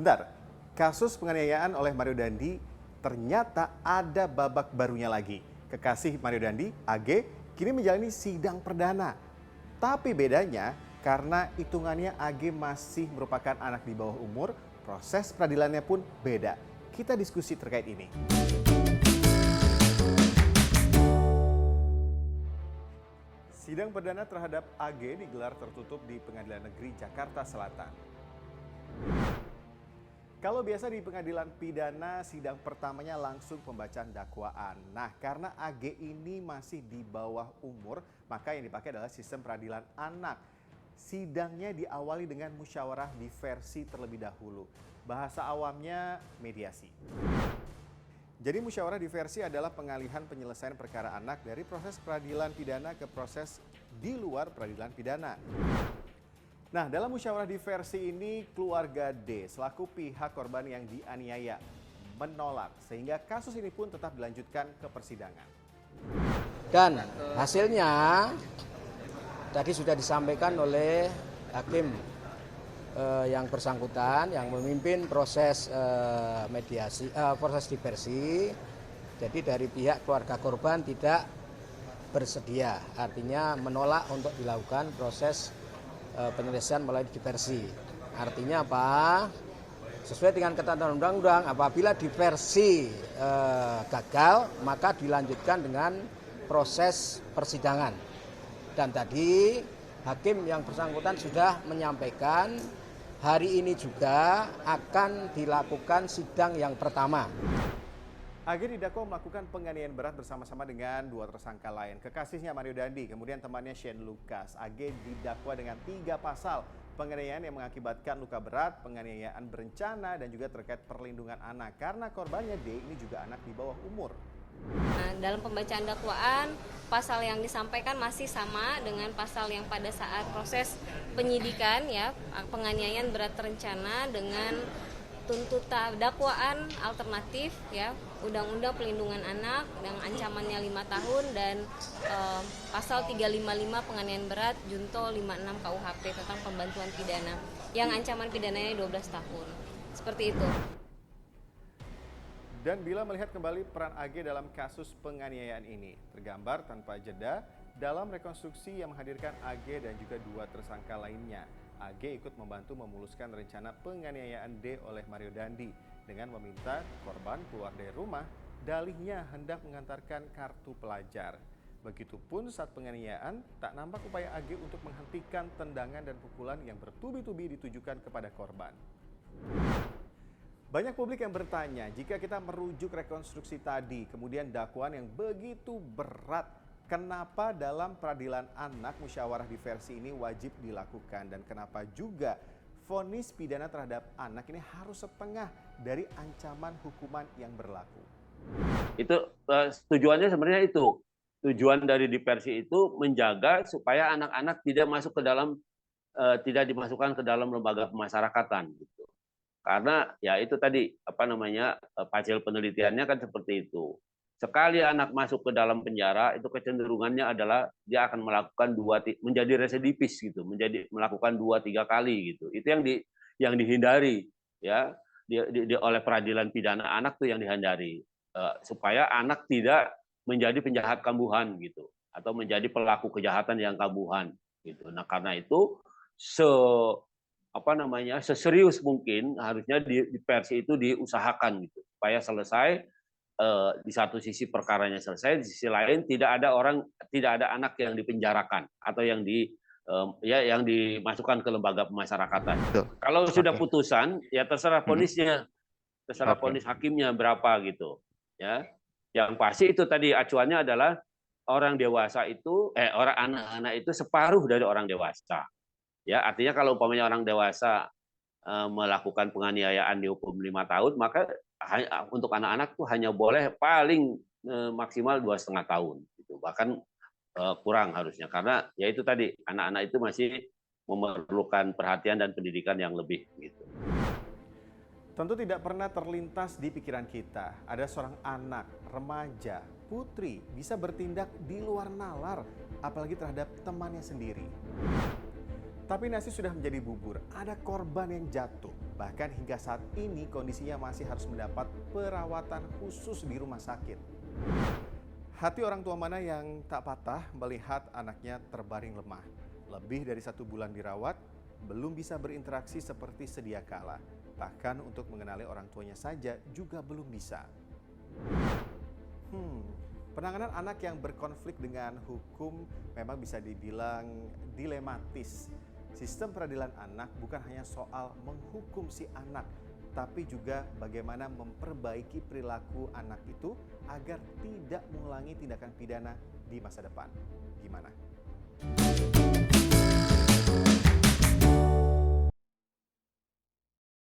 Bentar, kasus penganiayaan oleh Mario Dandi ternyata ada babak barunya lagi. Kekasih Mario Dandi, AG, kini menjalani sidang perdana. Tapi bedanya karena hitungannya AG masih merupakan anak di bawah umur, proses peradilannya pun beda. Kita diskusi terkait ini. Sidang perdana terhadap AG digelar tertutup di Pengadilan Negeri Jakarta Selatan. Kalau biasa di pengadilan pidana, sidang pertamanya langsung pembacaan dakwaan. Nah, karena AG ini masih di bawah umur, maka yang dipakai adalah sistem peradilan anak. Sidangnya diawali dengan musyawarah diversi terlebih dahulu. Bahasa awamnya mediasi. Jadi musyawarah diversi adalah pengalihan penyelesaian perkara anak dari proses peradilan pidana ke proses di luar peradilan pidana. Nah, dalam musyawarah diversi ini keluarga D selaku pihak korban yang dianiaya menolak sehingga kasus ini pun tetap dilanjutkan ke persidangan. Dan hasilnya tadi sudah disampaikan oleh hakim yang bersangkutan yang memimpin proses proses diversi. Jadi dari pihak keluarga korban tidak bersedia, artinya menolak untuk dilakukan proses penyelesaian melalui diversi. Artinya apa? Sesuai dengan ketentuan undang-undang, apabila diversi gagal, maka dilanjutkan dengan proses persidangan. Dan tadi hakim yang bersangkutan sudah menyampaikan hari ini juga akan dilakukan sidang yang pertama. AG didakwa melakukan penganiayaan berat bersama-sama dengan dua tersangka lain. Kekasihnya Mario Dandi, kemudian temannya Shane Lucas. AG didakwa dengan 3 pasal penganiayaan yang mengakibatkan luka berat, penganiayaan berencana, dan juga terkait perlindungan anak. Karena korbannya D ini juga anak di bawah umur. Nah, dalam pembacaan dakwaan, pasal yang disampaikan masih sama dengan pasal yang pada saat proses penyidikan, ya, penganiayaan berat terencana dengan tuntutan dakwaan alternatif, ya, Undang-Undang Pelindungan Anak yang ancamannya 5 tahun dan pasal 355 penganiayaan berat junto 56 KUHP tentang pembantuan pidana yang ancaman pidananya 12 tahun. Seperti itu. Dan bila melihat kembali peran AG dalam kasus penganiayaan ini, tergambar tanpa jeda dalam rekonstruksi yang menghadirkan AG dan juga 2 tersangka lainnya. AG ikut membantu memuluskan rencana penganiayaan D oleh Mario Dandi dengan meminta korban keluar dari rumah, dalihnya hendak mengantarkan kartu pelajar. Begitupun saat penganiayaan, tak nampak upaya AG untuk menghentikan tendangan dan pukulan yang bertubi-tubi ditujukan kepada korban. Banyak publik yang bertanya, jika kita merujuk rekonstruksi tadi, kemudian dakwaan yang begitu berat, kenapa dalam peradilan anak musyawarah diversi ini wajib dilakukan dan kenapa juga vonis pidana terhadap anak ini harus setengah dari ancaman hukuman yang berlaku? Itu tujuannya sebenarnya itu. Tujuan dari diversi itu menjaga supaya anak-anak tidak masuk ke dalam tidak dimasukkan ke dalam lembaga pemasyarakatan gitu. Karena ya itu tadi hasil penelitiannya kan seperti itu. Sekali anak masuk ke dalam penjara itu kecenderungannya adalah dia akan melakukan menjadi residivis gitu, melakukan 2-3 kali gitu. Itu yang dihindari ya oleh peradilan pidana anak tuh yang dihindari supaya anak tidak menjadi penjahat kambuhan gitu atau menjadi pelaku kejahatan yang kambuhan gitu. Nah, karena itu seserius mungkin harusnya diversi itu diusahakan gitu supaya selesai, di satu sisi perkaranya selesai, di sisi lain tidak ada anak yang dipenjarakan atau yang dimasukkan ke lembaga pemasyarakatan. Kalau sudah putusan ya terserah vonisnya, terserah vonis hakimnya berapa gitu ya. Yang pasti itu tadi acuannya adalah orang dewasa itu anak-anak itu separuh dari orang dewasa. Ya, artinya kalau umpamanya orang dewasa melakukan penganiayaan dihukum 5 tahun, maka untuk anak-anak tuh hanya boleh paling maksimal 2,5 tahun. Gitu. Bahkan kurang harusnya, karena ya itu tadi anak-anak itu masih memerlukan perhatian dan pendidikan yang lebih. Gitu. Tentu tidak pernah terlintas di pikiran kita, ada seorang anak, remaja, putri bisa bertindak di luar nalar, apalagi terhadap temannya sendiri. Tapi nasi sudah menjadi bubur, ada korban yang jatuh. Bahkan hingga saat ini kondisinya masih harus mendapat perawatan khusus di rumah sakit. Hati orang tua mana yang tak patah melihat anaknya terbaring lemah. Lebih dari 1 bulan dirawat, belum bisa berinteraksi seperti sedia kala. Bahkan untuk mengenali orang tuanya saja juga belum bisa. Penanganan anak yang berkonflik dengan hukum memang bisa dibilang dilematis. Sistem peradilan anak bukan hanya soal menghukum si anak, tapi juga bagaimana memperbaiki perilaku anak itu agar tidak mengulangi tindakan pidana di masa depan. Gimana?